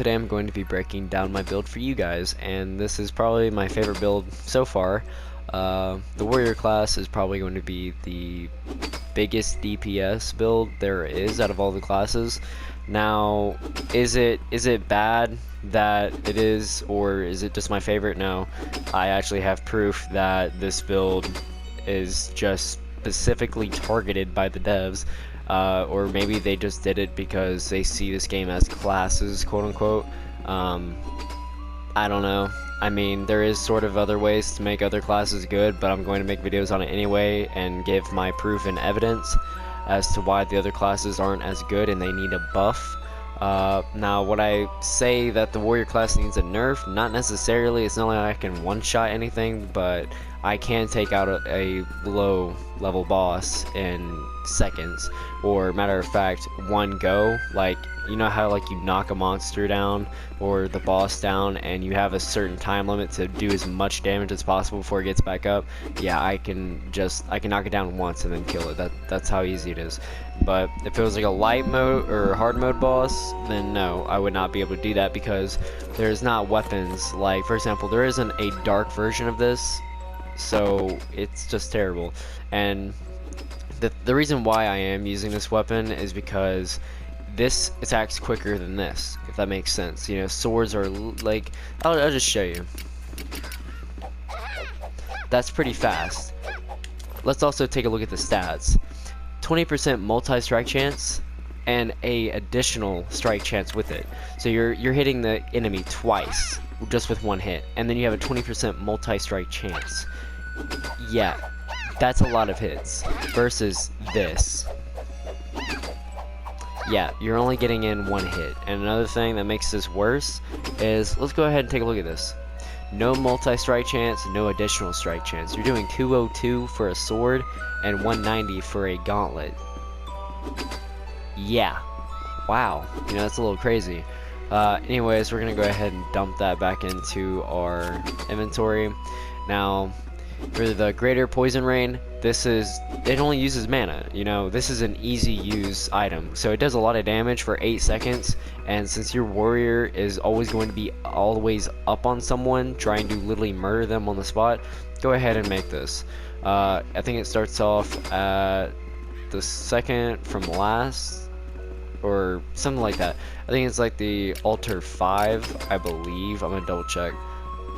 today I'm going to be breaking down my build for you guys, and this is probably my favorite build so far. The warrior class is probably going to be the biggest DPS build there is out of all the classes. Now, is it bad that it is, or is it just my favorite? No, I actually have proof that this build is just specifically targeted by the devs. Or maybe they just did it because they see this game as classes, quote unquote. I don't know. I mean, there is sort of other ways to make other classes good, but I'm going to make videos on it anyway and give my proof and evidence as to why the other classes aren't as good and they need a buff. Now, would I say that the warrior class needs a nerf? Not necessarily. It's not like I can one-shot anything, but I can take out a low-level boss in seconds, or matter of fact, one go. Like, you know how like you knock a monster down or the boss down and you have a certain time limit to do as much damage as possible before it gets back up? Yeah, I can knock it down once and then kill it. That's how easy it is. But if it was like a light mode or hard mode boss, then no, I would not be able to do that because there's not weapons. Like, for example, there isn't a dark version of this, so it's just terrible. And the reason why I am using this weapon is because this attacks quicker than this, if that makes sense. You know, swords are like, I'll just show you. That's pretty fast. Let's also take a look at the stats. 20% multi-strike chance and a additional strike chance with it. So you're hitting the enemy twice just with one hit, and then you have a 20% multi-strike chance. Yeah, that's a lot of hits versus this. Yeah, you're only getting in one hit. And another thing that makes this worse is, let's go ahead and take a look at this. No multi-strike chance, no additional strike chance. You're doing 202 for a sword and 190 for a gauntlet. Yeah. Wow. You know, that's a little crazy. Anyways, we're going to go ahead and dump that back into our inventory. Now, for the greater poison rain, it only uses mana. You know, this is an easy use item, so it does a lot of damage for 8 seconds. And since your warrior is always going to be always up on someone, trying to literally murder them on the spot, go ahead and make this. I think it starts off at the second from last, or something like that. I think it's like the altar 5, I believe. I'm gonna double check.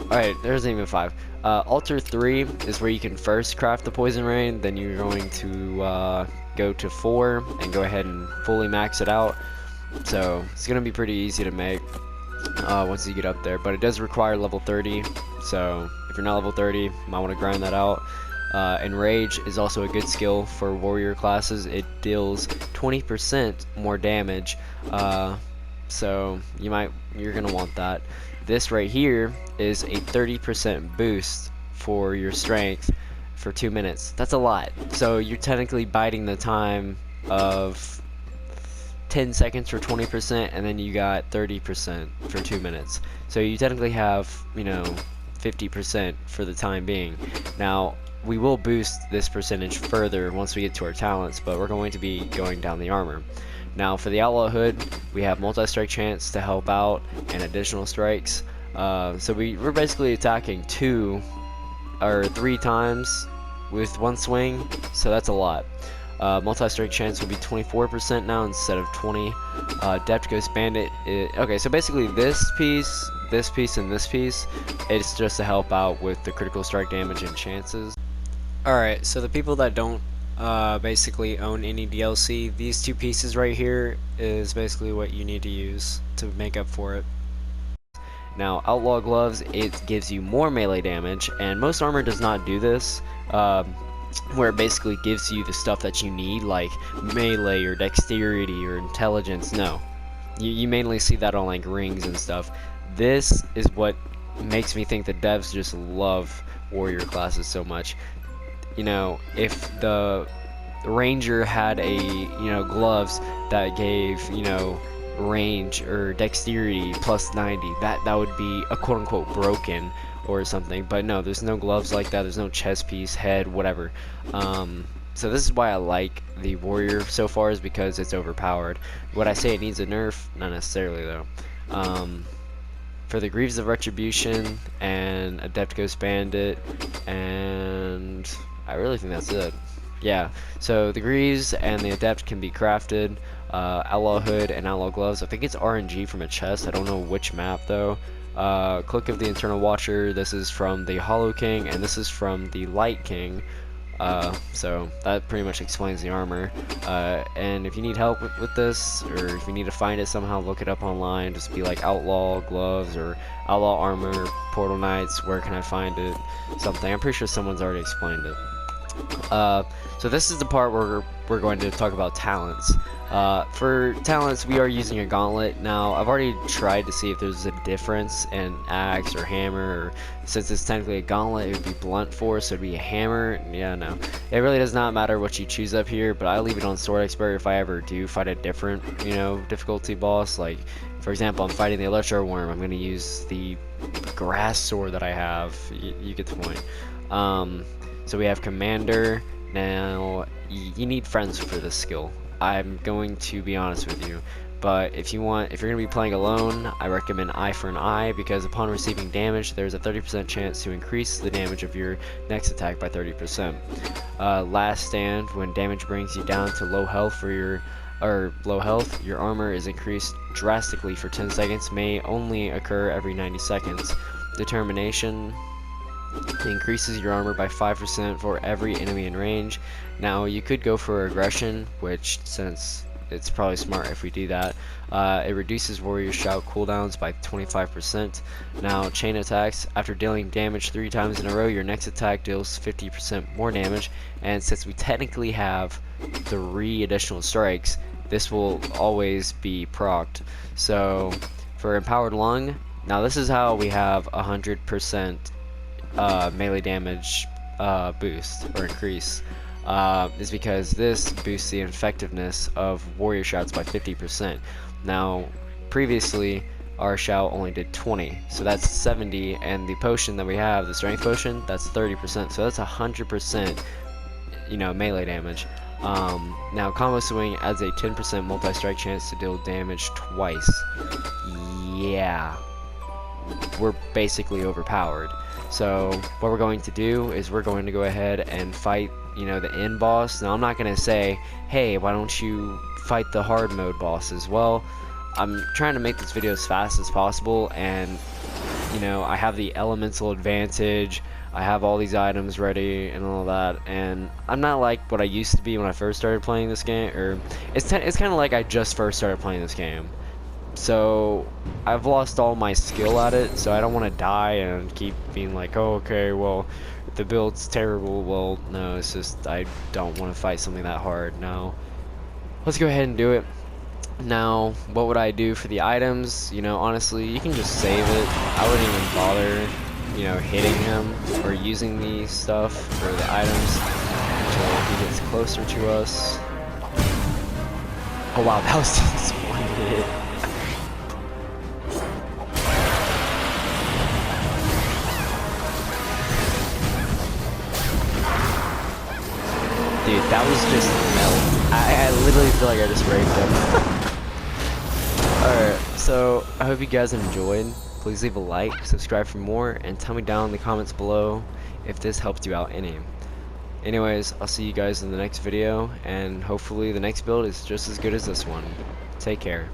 Alright, there isn't even 5. Altar 3 is where you can first craft the poison rain, then you're going to go to 4 and go ahead and fully max it out. So it's going to be pretty easy to make once you get up there, but it does require level 30, so if you're not level 30, you might want to grind that out. And Rage is also a good skill for warrior classes. It deals 20% more damage, so you're going to want that. This right here is a 30% boost for your strength for 2 minutes. That's a lot. So you're technically biding the time of 10 seconds for 20%, and then you got 30% for 2 minutes. So you technically have, you know, 50% for the time being. Now, we will boost this percentage further once we get to our talents, but we're going to be going down the armor. Now, for the Outlaw Hood, we have multi-strike chance to help out and additional strikes. So we're basically attacking 2 or 3 times with one swing, so that's a lot. Multi-strike chance will be 24% now instead of 20. Depth Ghost Bandit. Okay, so basically this piece, and this piece, it's just to help out with the critical strike damage and chances. Alright, so the people that don't basically own any DLC, these 2 pieces right here is basically what you need to use to make up for it. Now, Outlaw Gloves, it gives you more melee damage, and most armor does not do this, where it basically gives you the stuff that you need, like melee or dexterity or intelligence. No, you mainly see that on like rings and stuff. This is what makes me think the devs just love warrior classes so much. You know, if the ranger had gloves that gave, range or dexterity plus 90, that would be a quote-unquote broken or something. But no, there's no gloves like that. There's no chest piece, head, whatever. So this is why I like the warrior so far, is because it's overpowered. Would I say it needs a nerf? Not necessarily, though. For the Greaves of Retribution and Adept Ghost Bandit, and I really think that's it. Yeah, so the Greaves and the Adept can be crafted. Outlaw Hood and Outlaw Gloves, I think it's RNG from a chest, I don't know which map though. Cloak of the Eternal Watcher, this is from the Hollow King, and this is from the Light King. So that pretty much explains the armor. And if you need help with this, or if you need to find it somehow, look it up online. Just be like Outlaw Gloves or Outlaw Armor, Portal Knights, where can I find it? Something. I'm pretty sure someone's already explained it. So this is the part where we're going to talk about talents. For talents, we are using a gauntlet. Now, I've already tried to see if there's a difference in axe or hammer, or since it's technically a gauntlet, it would be blunt force, so it'd be a hammer. Yeah, no. It really does not matter what you choose up here, but I leave it on sword expert if I ever do fight a different, difficulty boss. Like, for example, I'm fighting the Electro Worm, I'm going to use the grass sword that I have. You get the point. So we have Commander. Now, you need friends for this skill. I'm going to be honest with you, but if you're going to be playing alone, I recommend Eye for an Eye, because upon receiving damage, there's a 30% chance to increase the damage of your next attack by 30%. Last Stand, when damage brings you down to low health your armor is increased drastically for 10 seconds, may only occur every 90 seconds. Determination increases your armor by 5% for every enemy in range. Now, you could go for aggression, which, since it's probably smart if we do that, it reduces warrior shout cooldowns by 25%. Now, chain attacks, after dealing damage 3 times in a row, your next attack deals 50% more damage, and since we technically have 3 additional strikes, this will always be procced. So for empowered lung, now this is how we have 100% melee damage boost or increase, is because this boosts the effectiveness of warrior shouts by 50%. Now, previously our shout only did 20, so that's 70, and the potion that we have, the strength potion, that's 30%, so that's 100% melee damage. Now, combo swing adds a 10% multi-strike chance to deal damage twice. Yeah, we're basically overpowered. So what we're going to do is we're going to go ahead and fight, the end boss. Now, I'm not going to say, hey, why don't you fight the hard mode boss as well. I'm trying to make this video as fast as possible, and I have the elemental advantage, I have all these items ready and all that, and I'm not like what I used to be when I first started playing this game, or it's kind of like I just first started playing this game. So I've lost all my skill at it, so I don't want to die and keep being like, oh, okay, well, the build's terrible. Well, no, it's just I don't want to fight something that hard. No, let's go ahead and do it. Now, what would I do for the items? Honestly, you can just save it. I wouldn't even bother, hitting him or using the stuff for the items until he gets closer to us. Oh wow, that was just one hit. Dude, that was just melt. I literally feel like I just raped him. Alright, so I hope you guys enjoyed. Please leave a like, subscribe for more, and tell me down in the comments below if this helped you out any. Anyways, I'll see you guys in the next video, and hopefully the next build is just as good as this one. Take care.